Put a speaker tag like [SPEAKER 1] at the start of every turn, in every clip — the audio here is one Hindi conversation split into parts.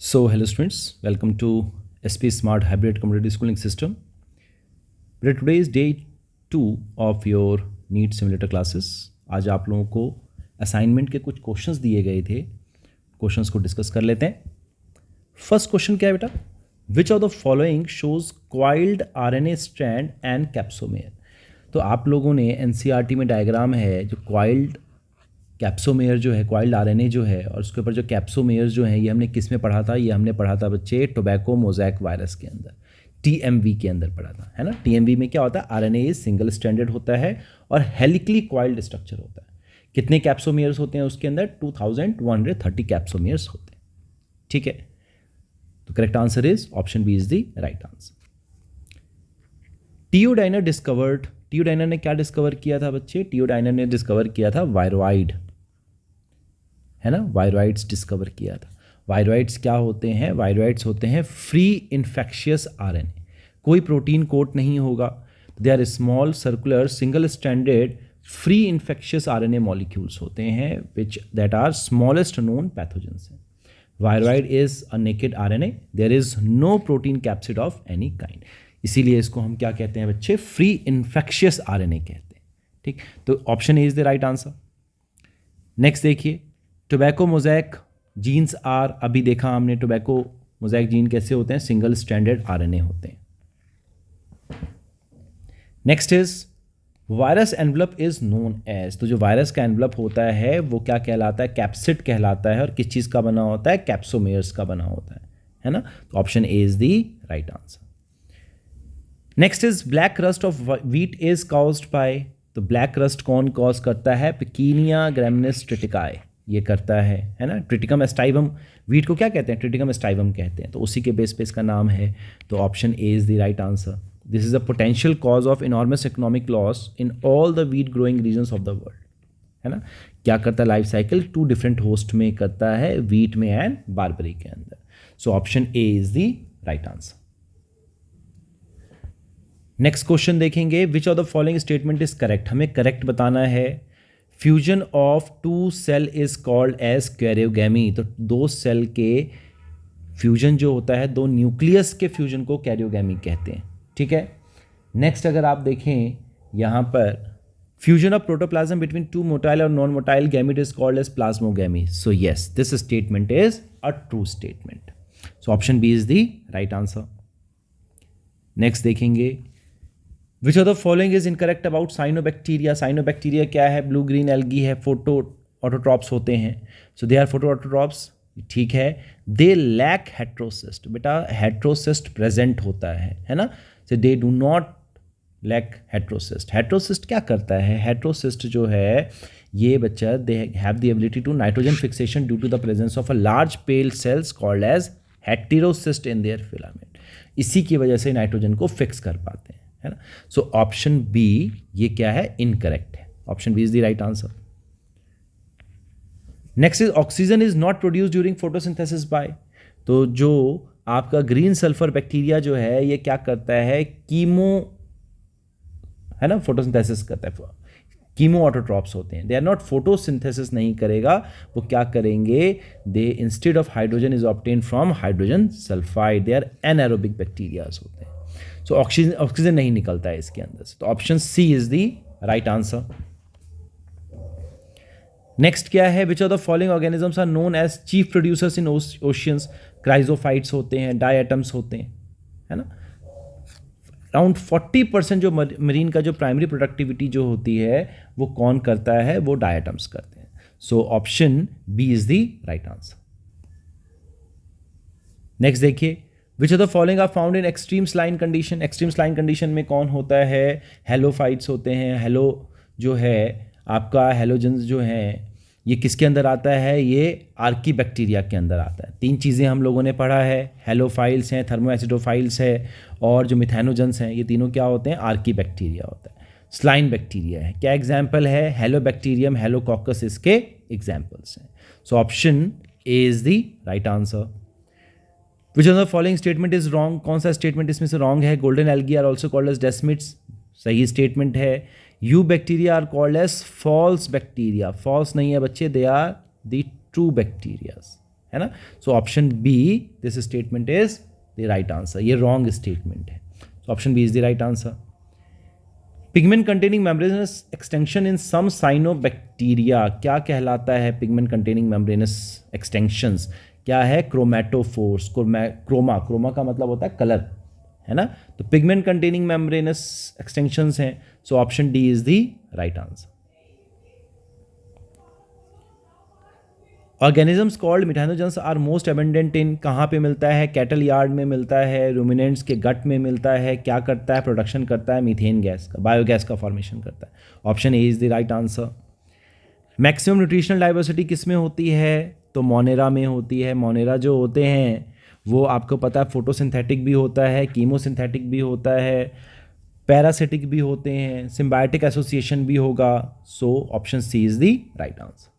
[SPEAKER 1] Hello students, welcome to SP Smart Hybrid Competitive Schooling System. Today is day 2 of your NEET Simulator classes. आज आप लोगों को असाइनमेंट के कुछ क्वेश्चंस दिए गए थे, क्वेश्चंस को डिस्कस कर लेते हैं. फर्स्ट क्वेश्चन क्या है बेटा? विच of the following shows coiled RNA strand and capsomere. तो आप लोगों ने एनसीईआरटी में डायग्राम है जो क्वाइल्ड कैप्सोमेयर जो है, क्वाइल्ड आरएनए जो है, और उसके ऊपर जो कैप्सोमेयर जो है, ये हमने किस में पढ़ा था? ये हमने पढ़ा था बच्चे टोबैको मोज़ैक वायरस के अंदर, टीएमवी के अंदर पढ़ा था, है ना. टीएमवी में क्या होता है? आरएनए इज सिंगल स्ट्रैंडेड होता है और हेलिकली क्वाइल्ड स्ट्रक्चर होता है. कितने कैप्सोमेयर्स होते हैं उसके अंदर? 2130 कैप्सोमेयर्स होते हैं. ठीक है, तो correct answer is option B is the right answer. टीओडाइनर ने क्या डिस्कवर किया था बच्चे? टीओडाइनर ने डिस्कवर किया था वायरॉइड, है ना. वायरॉइड्स डिस्कवर किया था. वायरॉइड्स क्या होते हैं? वायरॉइड्स होते हैं फ्री इन्फेक्शियस आरएनए. कोई प्रोटीन कोट नहीं होगा. They are small circular single stranded free infectious RNA molecules होते हैं which that are smallest known pathogens. Viroid is a naked RNA. There is no protein capsid of any kind. इसीलिए इसको हम क्या कहते हैं बच्चे? फ्री इन्फेक्शियस आरएनए कहते हैं. ठीक, तो option A is the right answer. Next देखिए, टोबैको मोज़ैक जीन्स आर, अभी देखा हमने टोबैको मोज़ैक जीन कैसे होते हैं? सिंगल स्ट्रैंडेड आरएनए होते हैं. Next is virus envelope is known as. तो जो वायरस का एनवलप होता है वो क्या कहलाता है? कैप्सिड कहलाता है. और किस चीज़ का बना होता है? कैप्सोमेयर्स का बना होता है ना. तो option A is the right answer. Next is black rust of wheat is caused bye. तो ब्लैक रस्ट कौन कॉज करता है? पिकीनिया ग्रैमिनिस ट्रिटिकाई ये करता है ना. ट्रिटिकम एस्टाइवम, व्हीट को क्या कहते हैं? ट्रिटिकम एस्टाइवम कहते हैं. तो उसी के बेस पे इसका नाम है. तो option A is the right answer. This is a potential cause of enormous economic loss in all the wheat growing regions of the world, है ना. क्या करता है? लाइफ साइकिल 2 डिफरेंट होस्ट में करता है, व्हीट में एंड बारबरी के अंदर. So option A is the right answer. Next question देखेंगे, which of the following statement is correct. हमें करेक्ट बताना है. Fusion of 2 cell is called as karyogamy. तो 2 सेल के फ्यूजन जो होता है, 2 न्यूक्लियस के फ्यूजन को कैरियोगैमी कहते हैं. ठीक है. नेक्स्ट अगर आप देखें यहाँ पर, fusion of protoplasm between 2 motile और non motile gamete is called as plasmogamy. So yes, this statement is a true statement. So option B is the right answer. Next देखेंगे, which of the following is incorrect about cyanobacteria. Cyanobacteria क्या है? ब्लू ग्रीन एल्गी है, फोटो ऑटोट्रॉप्स होते हैं. So they are photo autotrophs. ठीक है. They lack heterocyst. बेटा हेट्रोसिस्ट प्रेजेंट होता है ना. सो they do not lack heterocyst. Heterocyst क्या करता है? हेट्रोसिस्ट जो है ये बच्चा, they have the ability to nitrogen fixation due to the presence of a large pale cells called as heterocyst in their filament. इसी की वजह से नाइट्रोजन को फिक्स कर पाते हैं, है ना. सो ऑप्शन बी ये क्या है? इनकरेक्ट है. Option B is the right answer. Next is oxygen is not produce during photosynthesis by. तो जो आपका ग्रीन सल्फर बैक्टीरिया जो है ये क्या करता है? कीमो, है ना, फोटोसिंथेसिस करता है. कीमो ऑटोट्रॉप्स होते हैं. दे आर नॉट फोटोसिंथेसिस नहीं करेगा. वो क्या करेंगे? They instead of hydrogen is obtain from hydrogen sulphide. They are anaerobic bacterias होते हैं. सो ऑक्सीजन नहीं निकलता है इसके अंदर से. तो option C is the right answer. Next क्या है? Which of the following organisms are known as chief producers in oceans. Chrysophytes होते हैं, डायटम्स होते हैं, है ना. अराउंड 40% जो मरीन का जो प्राइमरी प्रोडक्टिविटी जो होती है वो कौन करता है? वो डायटम्स करते हैं. So option B is the right answer. Next देखिए, which of the following are found in extreme saline condition. Extreme saline condition में कौन होता है? हेलोफाइट्स होते हैं. हेलो जो है आपका, हेलोजेंस जो हैं ये किसके अंदर आता है? ये आर्की बैक्टीरिया के अंदर आता है. 3 चीज़ें हम लोगों ने पढ़ा है. हेलोफाइल्स हैं, थर्मोएसिडोफाइल्स है, और जो मिथेनोजेंस हैं, ये तीनों क्या होते हैं? आर्की बैक्टीरिया होता है. स्लाइन बैक्टीरिया है. क्या एग्जाम्पल है? हेलोबैक्टीरियम, हेलोकॉकस इसके एग्जाम्पल्स हैं. So option A is the right answer. Which of the following statement is wrong. कौन सा स्टेटमेंट इसमें से रॉन्ग है? Golden algae are also called as desmids. सही स्टेटमेंट है. Eubacteria are called as false bacteria. False नहीं है बच्चे, they are the true bacterias, है ना. So option B, this statement is the right answer. ये रॉन्ग स्टेटमेंट है. So option B is the right answer. Pigment containing membranous extension in some cyanobacteria, क्या कहलाता है पिगमेंट कंटेनिंग मेम्ब्रेनस एक्सटेंशंस? क्या है? क्रोमैटोफोर्स. क्रोमा का मतलब होता है कलर, है ना. तो पिगमेंट कंटेनिंग मेम्ब्रेनस एक्सटेंशंस हैं. So option D is the right answer. Organisms called methanogens are most abundant in, कहाँ पे मिलता है? कैटल यार्ड में मिलता है, रूमिनेंट्स के गट में मिलता है. क्या करता है? प्रोडक्शन करता है मीथेन गैस का, बायोगैस का फॉर्मेशन करता है. Option A is the right answer. Maximum nutritional diversity किस में होती है? तो मोनेरा में होती है. मोनेरा जो होते हैं वो आपको पता है फोटोसिंथेटिक भी होता है, कीमोसिंथेटिक भी होता है, पैरासिटिक भी होते हैं, सिम्बायोटिक एसोसिएशन भी होगा. So option C is the right answer.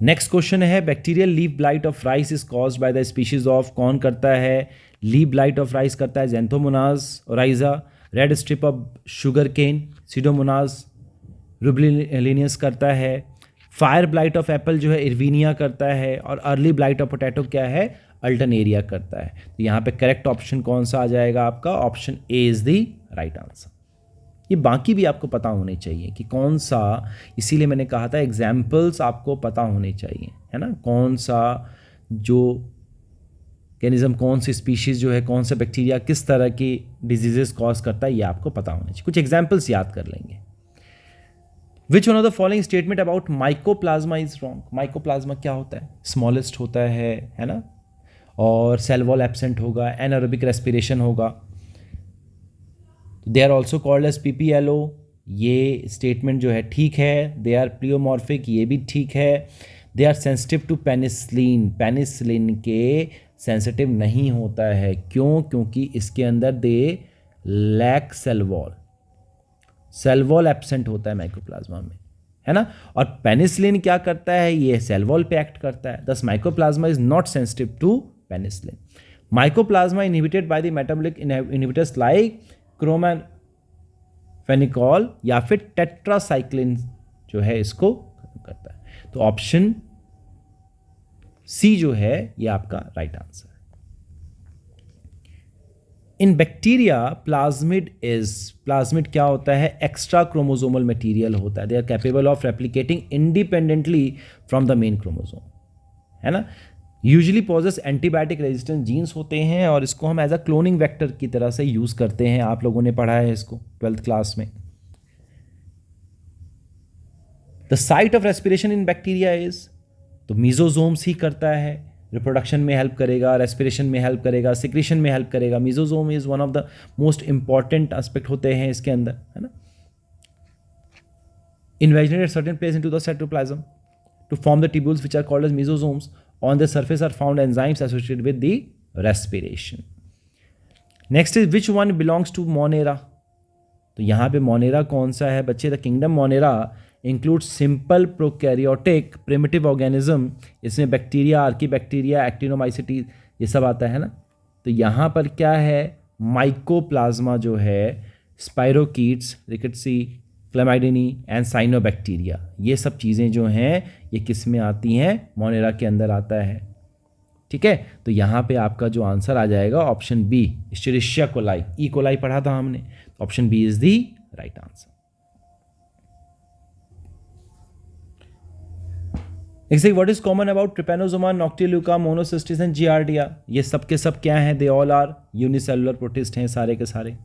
[SPEAKER 1] Next question है bacterial leaf blight of rice is caused by the species of, कौन करता है? लीफ ब्लाइट ऑफ राइस करता है Xanthomonas oryzae, red stripe of sugar cane Pseudomonas rubrilineans करता है, फायर ब्लाइट ऑफ एप्पल जो है इरविनिया करता है, और अर्ली ब्लाइट ऑफ पोटैटो क्या है? अल्टरनेरिया करता है. तो यहाँ पे करेक्ट ऑप्शन कौन सा आ जाएगा आपका? Option A is the right answer. ये बाकी भी आपको पता होने चाहिए कि कौन सा, इसीलिए मैंने कहा था एग्जाम्पल्स आपको पता होने चाहिए, है ना. कौन सा जो ऑर्गेनिज्म, कौन सी स्पीशीज़ जो है, कौन सा बैक्टीरिया किस तरह की डिजीजेस कॉज करता है, ये आपको पता होना चाहिए. कुछ एग्जाम्पल्स याद कर लेंगे. Which one of the following statement about mycoplasma is wrong? Mycoplasma क्या होता है? स्मॉलेस्ट होता है ना. और सेल वॉल एब्सेंट होगा, एनारोबिक रेस्पिरेशन होगा. They are also called as PPLO, ये स्टेटमेंट जो है ठीक है. दे आर प्लियोमॉर्फिक, ये भी ठीक है. They are sensitive to penicillin, penicillin के सेंसिटिव नहीं होता है. क्यों? क्योंकि इसके अंदर they lack cell wall absent होता है माइकोप्लाज्मा में, है ना. और पेनिसिलिन क्या करता है? ये सेल वॉल पे एक्ट करता है. Thus mycoplasma is not sensitive to penicillin. Mycoplasma inhibited by the metabolic inhibitors like chloramphenicol या फिर टेट्रासाइक्लिन जो है इसको खत्म करता है. तो ऑप्शन सी जो है ये आपका राइट आंसर है. इन बैक्टीरिया प्लाज्मिड क्या होता है? एक्स्ट्रा क्रोमोसोमल मटेरियल होता है. They are capable of replicating independently from the main chromosome, है ना. Usually possess antibiotic resistance genes होते हैं और इसको हम एज अ क्लोनिंग वेक्टर की तरह से यूज़ करते हैं. आप लोगों ने पढ़ा है इसको 12th क्लास में. The site of respiration in bacteria is, तो मीजोजोम्स ही करता है. रिप्रोडक्शन में हेल्प करेगा, रेस्पिरेशन में हेल्प करेगा, सिक्रीशन में हेल्प करेगा. Mesosome is one of the most important aspect होते हैं इसके अंदर, है ना. Invaginate certain place into the cytoplasm to form the tubules which are called as mesosomes. On the surface are found enzymes associated with the respiration. Next is which one belongs to Monera? तो यहाँ पे मोनेरा कौन सा है बच्चे? The kingdom Monera include simple prokaryotic primitive organism. इसमें बैक्टीरिया, आर्कीबैक्टीरिया, एक्टिनोमाइसिटीज ये सब आता है ना. तो यहाँ पर क्या है? माइकोप्लाज्मा जो है, स्पाइरोकीट्स, रिकेट्सी, क्लेमाइडिनी एंड साइनोबैक्टीरिया, ये सब चीज़ें जो हैं ये किस में आती हैं? मोनेरा के अंदर आता है. ठीक है. तो यहाँ पे आपका जो आंसर आ जाएगा option B, Escherichia coli. E coli पढ़ा था हमने. Option B is the right answer. Exact what is common about Trypanosoma, Noctiluca, Monocystis and Giardia? ये सब के सब क्या हैं? They all are unicellular protist हैं सारे के सारे.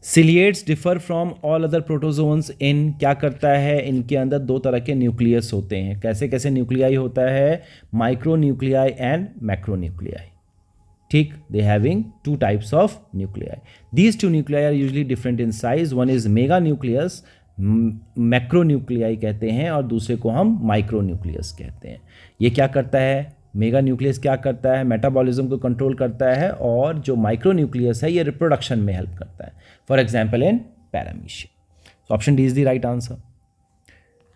[SPEAKER 1] Ciliates differ from all other protozoans in, क्या करता है? इनके अंदर दो तरह के न्यूक्लियस होते हैं. कैसे कैसे न्यूक्लियाई होता है? Micro nuclei and macro nuclei. ठीक. They having two types of nuclei. These two nuclei are usually different in size. One is mega nucleus, macro nuclei कहते हैं, और दूसरे को हम माइक्रो न्यूक्लियस कहते हैं. ये क्या करता है? मेगा न्यूक्लियस क्या करता है? मेटाबॉलिज्म को कंट्रोल करता है, और जो माइक्रो न्यूक्लियस है ये रिप्रोडक्शन में हेल्प करता है. For example in paramecia. Option D is the right answer.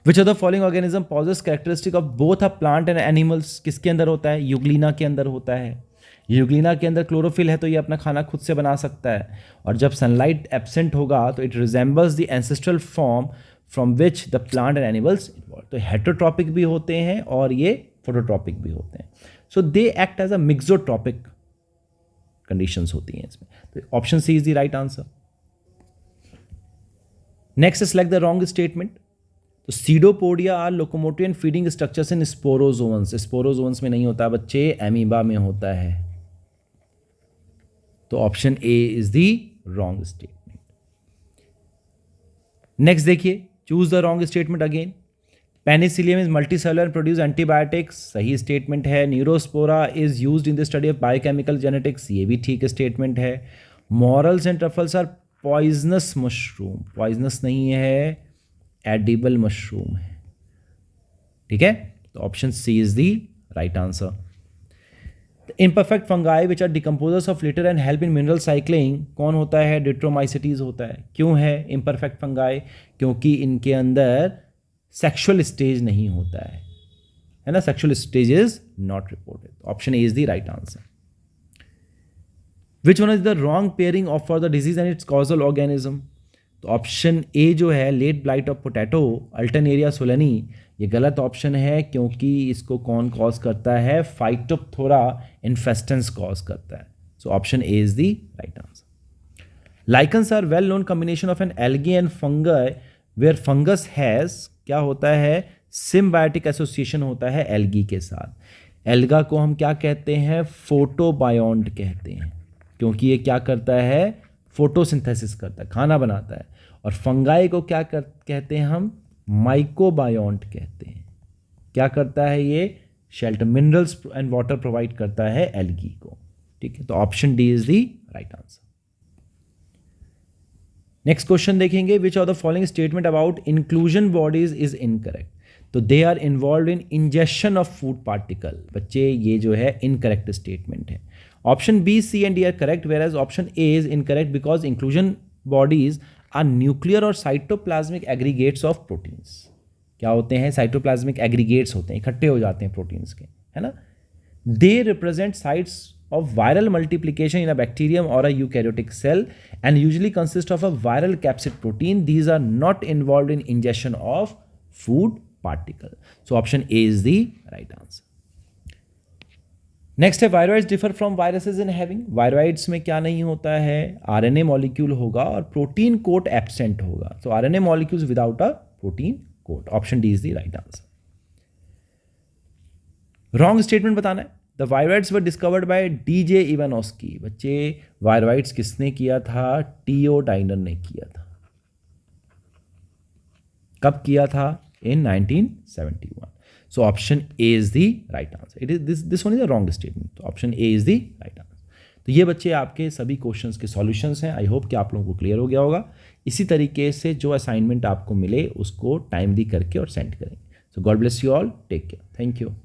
[SPEAKER 1] Which of the following organism possess characteristic of both a plant and animals? किसके अंदर होता है? यूग्लिना के अंदर होता है. यूग्लिना के अंदर क्लोरोफिल है तो ये अपना खाना खुद से बना सकता है, और जब सनलाइट एब्सेंट होगा तो it resembles the ancestral form from which the plant and animals involve. तो हेटरोट्रॉपिक भी होते हैं और ये फोटोट्रॉपिक भी होते हैं। So they act as a mixotrophic conditions होती हैं इसमें। तो option C is the right answer. Next select the wrong statement. तो pseudopodia are locomotive and feeding structures in sporozoans. Sporozoans में नहीं होता बच्चे, एमीबा में होता है। तो option A is the wrong statement. Next देखिए, choose the wrong statement again. Penicillium is multicellular and produce antibiotics, सही स्टेटमेंट है। Neurospora is used in the study of biochemical genetics, ये भी ठीक स्टेटमेंट है। Morels and truffles are poisonous mushroom, poisonous नहीं है, एडिबल मशरूम है। ठीक है, तो option C is the right answer. Imperfect fungi which are decomposers of litter and help in mineral cycling, कौन होता है? डिट्रोमाइसिटीज होता है। क्यों है इम्परफेक्ट फंगाई? क्योंकि इनके अंदर सेक्सुअल स्टेज नहीं होता है ना, sexual stage is not reported. Option A is the right answer. Which one is the wrong pairing of for the disease and its causal organism? तो ऑप्शन ए जो है, late blight of potato Alternaria solani, ये गलत ऑप्शन है क्योंकि इसको कौन कॉज करता है? फाइटोप्थोरा इन्फेस्टेंस कॉज करता है। So option A is the right answer. Lichens are well known combination of an algae and fungus where fungus has, क्या होता है? सिम्बायोटिक एसोसिएशन होता है एल्गी के साथ। एल्गा को हम क्या कहते हैं? फोटोबायोन्ट कहते हैं, क्योंकि ये क्या करता है? फोटोसिंथेसिस करता है, खाना बनाता है। और फंगाई को क्या कहते हैं हम? माइकोबायोन्ट कहते हैं। क्या करता है ये? Shelter, minerals and water provide करता है एल्गी को। ठीक है, तो option D is the right answer. Next question देखेंगे, which of the following statement about inclusion bodies is incorrect? तो they are involve in injection of food particle. बच्चे ये जो है इनकरेक्ट स्टेटमेंट है। Option B, C and D are correct, whereas option A is incorrect because inclusion bodies are nuclear और साइटोप्लाज्मिक एग्रीगेट्स ऑफ प्रोटीन्स। क्या होते हैं? साइटोप्लाज्मिक एग्रीगेट्स होते हैं, इकट्ठे हो जाते हैं प्रोटीन्स के, है ना। They represent sites of viral multiplication in a bacterium or a eukaryotic cell and usually consist of a viral capsid protein. These are not involved in ingestion of food particle. So option A is the right answer. Next है, viroids differ from viruses in having. Viroids में क्या नहीं होता है? RNA molecule होगा और protein coat absent होगा. So RNA molecules without a protein coat. Option D is the right answer. Wrong statement बताना है। The viroids were discovered by D.J. Ivanovsky. बच्चे, viroids किसने किया था? T.O. Diner ने किया था। कब किया था? In 1971. So option A is the right answer. It is this one is the wrong statement. तो option A is the right answer. तो ये बच्चे आपके सभी क्वेश्चंस के सॉल्यूशंस हैं। आई होप कि आप लोगों को क्लियर हो गया होगा। इसी तरीके से जो असाइनमेंट आपको मिले उसको टाइमली करके और सेंड करें। So God bless you all, take care, thank you.